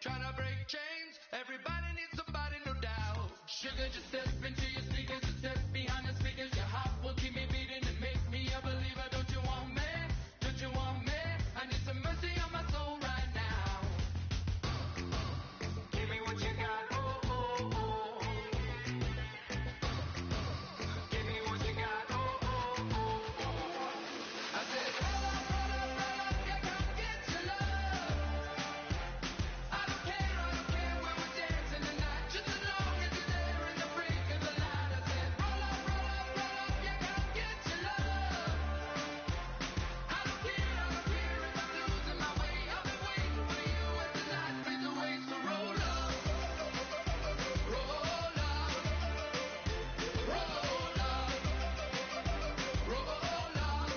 trying to break chains. Everybody needs somebody, no doubt. Sugar, just step into your sneakers, just step behind the speakers. Your heart will keep me beating and make me a believer. Don't you want me? Don't you want me? I need some mercy on my soul right now. Give me what you got, oh, oh, oh. Give me what you got, oh, oh, oh, oh. I said, roll up, yeah, come get your love. I don't care where we're dancing tonight, just as long as you're there in the freak of the light. I said, roll up, yeah, come get your love. I don't care if I'm losing my way. I've been waiting for you as the night fades away. So roll up, roll up, roll up, roll up.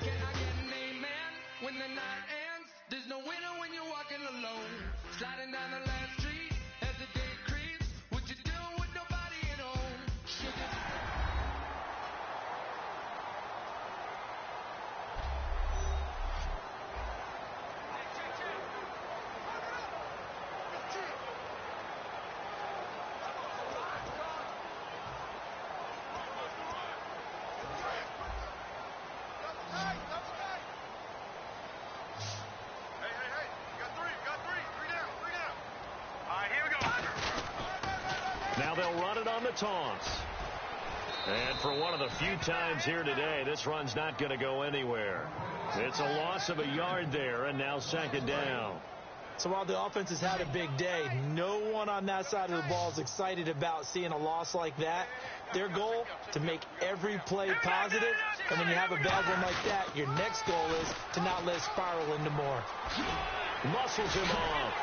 Can I get an amen when the night ends? There's no winner when you're walking alone. Sliding down the last street as the day creeps. What you doing with nobody at home? Sugar. Hey, you got three down. All right, here we go. Now they'll run it on the toss. And for one of the few times here today, this run's not going to go anywhere. It's a loss of a yard there, and now second down. So while the offense has had a big day, no one on that side of the ball is excited about seeing a loss like that. Their goal, to make every play positive, and when you have a bad one like that, your next goal is to not let it spiral into more. Muscles him off.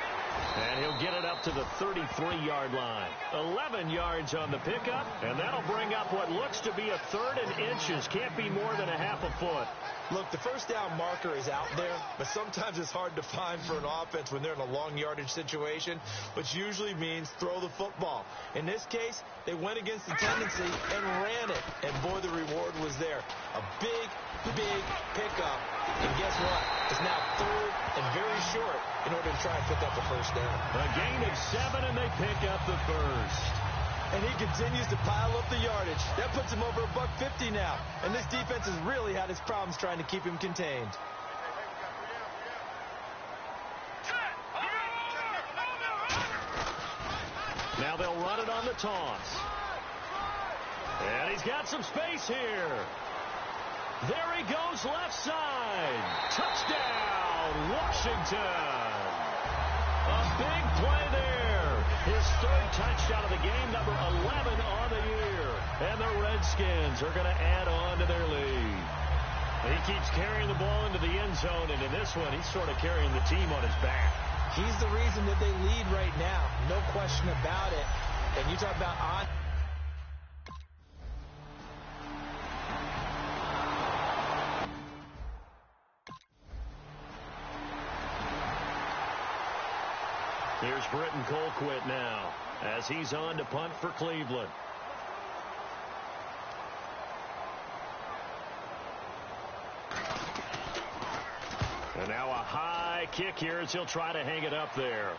And he'll get it up to the 33-yard line. 11 yards on the pickup, and that'll bring up what looks to be a third and inches. Can't be more than a half a foot. Look, the first down marker is out there, but sometimes it's hard to find for an offense when they're in a long yardage situation, which usually means throw the football. In this case, they went against the tendency and ran it, and boy, the reward was there. A big pickup, and guess what? It's now third and very short in order to try and pick up the first down. A gain of 7, and they pick up the first. And he continues to pile up the yardage. That puts him over $150 now. And this defense has really had its problems trying to keep him contained. Now they'll run it on the toss. And he's got some space here. There he goes, left side. Touchdown, Washington. A big play there. His third touchdown of the game, number 11 on the year. And the Redskins are going to add on to their lead. He keeps carrying the ball into the end zone, and in this one, he's sort of carrying the team on his back. He's the reason that they lead right now. No question about it. And you talk about on. Here's Britton Colquitt now as he's on to punt for Cleveland. And now a high kick here as he'll try to hang it up there.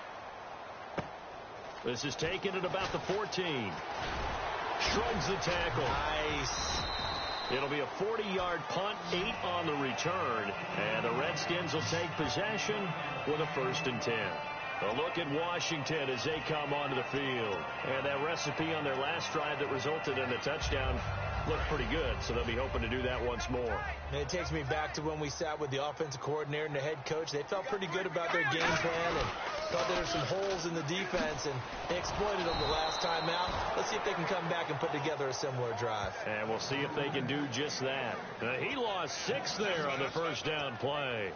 This is taken at about the 14. Shrugs the tackle. Nice. It'll be a 40-yard punt, 8 on the return. And the Redskins will take possession with a 1st and 10. A look at Washington as they come onto the field. And that recipe on their last drive that resulted in a touchdown looked pretty good, so they'll be hoping to do that once more. And it takes me back to when we sat with the offensive coordinator and the head coach. They felt pretty good about their game plan and thought there were some holes in the defense, and they exploited them the last time out. Let's see if they can come back and put together a similar drive. And we'll see if they can do just that. He lost 6 there on the first down play.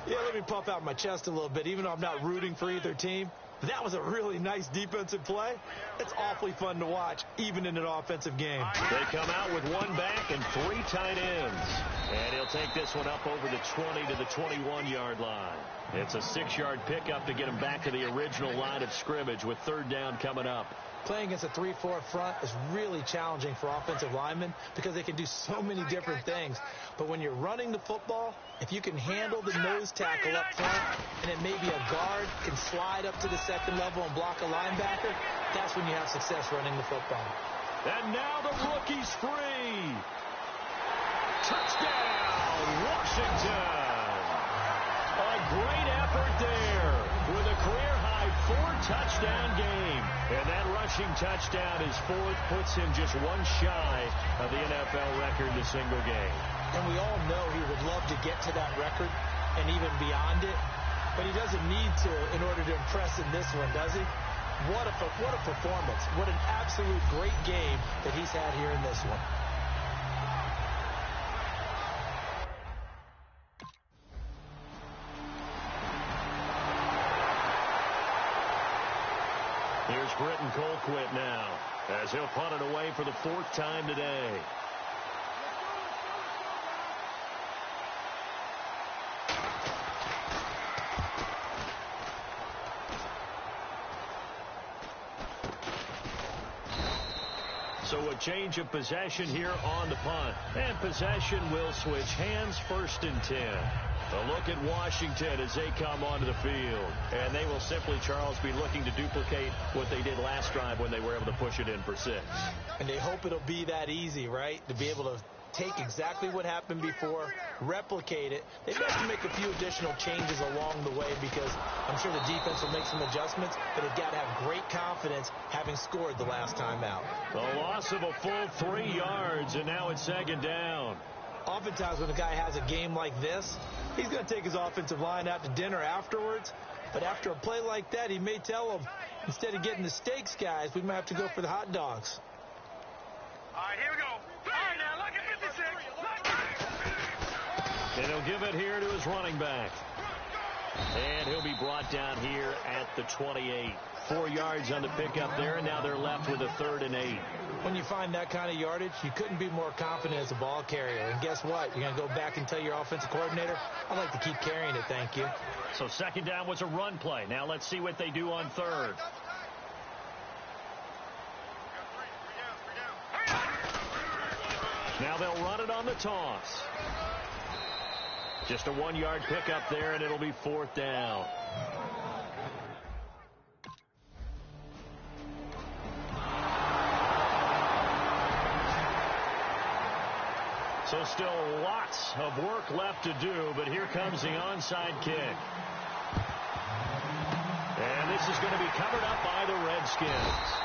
Yeah, let me puff out my chest a little bit. Even though I'm not rooting for either team, that was a really nice defensive play. It's awfully fun to watch, even in an offensive game. They come out with 1 back and 3 tight ends. And he'll take this one up over the 20 to the 21-yard line. It's a 6-yard pickup to get him back to the original line of scrimmage with 3rd down coming up. Playing against a 3-4 front is really challenging for offensive linemen because they can do so many different things. But when you're running the football, if you can handle the nose tackle up front, and then maybe a guard can slide up to the second level and block a linebacker, that's when you have success running the football. And now the rookie's free. Touchdown, Washington. A great effort there with a career-high 4-touchdown game. And that rushing touchdown, his fourth, puts him just one shy of the NFL record in a single game. And we all know he would love to get to that record and even beyond it. But he doesn't need to in order to impress in this one, does he? What a performance. What an absolute great game that he's had here in this one. Here's Britton Colquitt now as he'll punt it away for the fourth time today. So a change of possession here on the punt. And possession will switch hands, 1st and 10. A look at Washington as they come onto the field. And they will simply, Charles, be looking to duplicate what they did last drive when they were able to push it in for 6. And they hope it'll be that easy, right? To be able to take exactly what happened before, replicate it. They have to make a few additional changes along the way because I'm sure the defense will make some adjustments, but they've got to have great confidence having scored the last time out. The loss of a full 3 yards, and now it's 2nd down. Oftentimes when a guy has a game like this, he's going to take his offensive line out to dinner afterwards. But after a play like that, he may tell them, instead of getting the steaks, guys, we might have to go for the hot dogs. All right, here we go. All right, now, look at 56. And he'll give it here to his running back. And he'll be brought down here at the 28. 4 yards on the pickup there, and now they're left with a 3rd and 8. When you find that kind of yardage, you couldn't be more confident as a ball carrier. And guess what? You're going to go back and tell your offensive coordinator, I'd like to keep carrying it, thank you. So 2nd down was a run play. Now let's see what they do on 3rd. Now they'll run it on the toss. Just a 1-yard pickup there, and it'll be 4th down. So still lots of work left to do, but here comes the onside kick. And this is going to be covered up by the Redskins.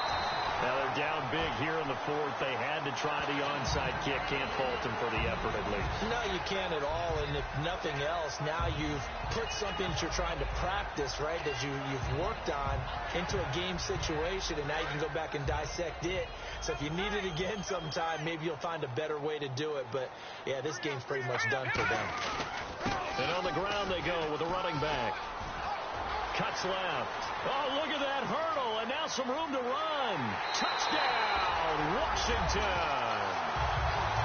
Now they're down big here in the 4th. They had to try the onside kick. Can't fault them for the effort at least. No, you can't at all. And if nothing else, now you've put something that you're trying to practice, right, that you've worked on into a game situation, and now you can go back and dissect it. So if you need it again sometime, maybe you'll find a better way to do it. But, yeah, this game's pretty much done for them. And on the ground they go with a running back. Cuts left. Oh, look at that hurdle, and now some room to run. Touchdown, Washington.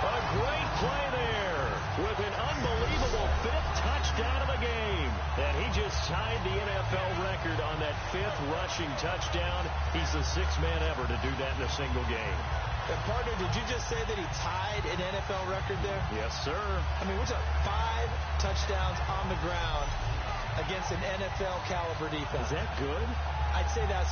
A great play there with an unbelievable 5th touchdown of the game. And he just tied the NFL record on that 5th rushing touchdown. He's the 6th man ever to do that in a single game. And, partner, did you just say that he tied an NFL record there? Yes, sir. I mean, we're talking 5 touchdowns on the ground against an NFL caliber defense. Is that good? I'd say that's...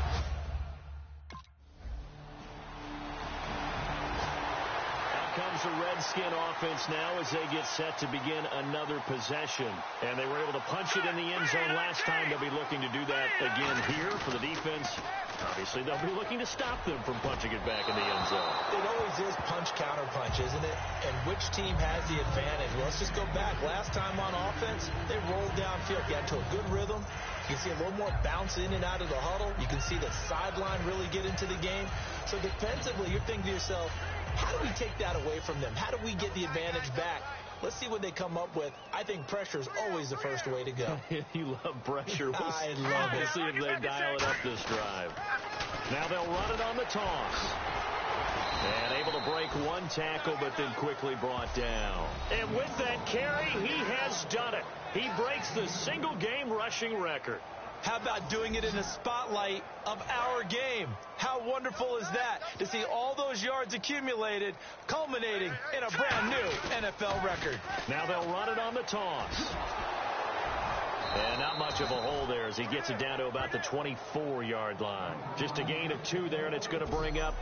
Out comes the Redskin offense now as they get set to begin another possession. And they were able to punch it in the end zone last time. They'll be looking to do that again here for the defense. Obviously, they'll be looking to stop them from punching it back in the end zone. It always is punch-counter-punch, isn't it? And which team has the advantage? Well, let's just go back. Last time on offense, they rolled downfield, got to a good rhythm. You can see a little more bounce in and out of the huddle. You can see the sideline really get into the game. So defensively, you're thinking to yourself, how do we take that away from them? How do we get the advantage back? Let's see what they come up with. I think pressure is always the first way to go. You love pressure. I love it. We'll see if they dial it up this drive. Now they'll run it on the toss. And able to break one tackle, but then quickly brought down. And with that carry, he has done it. He breaks the single-game rushing record. How about doing it in the spotlight of our game? How wonderful is that to see all those yards accumulated, culminating in a brand new NFL record? Now they'll run it on the toss. And not much of a hole there as he gets it down to about the 24-yard line. Just a gain of 2 there, and it's going to bring up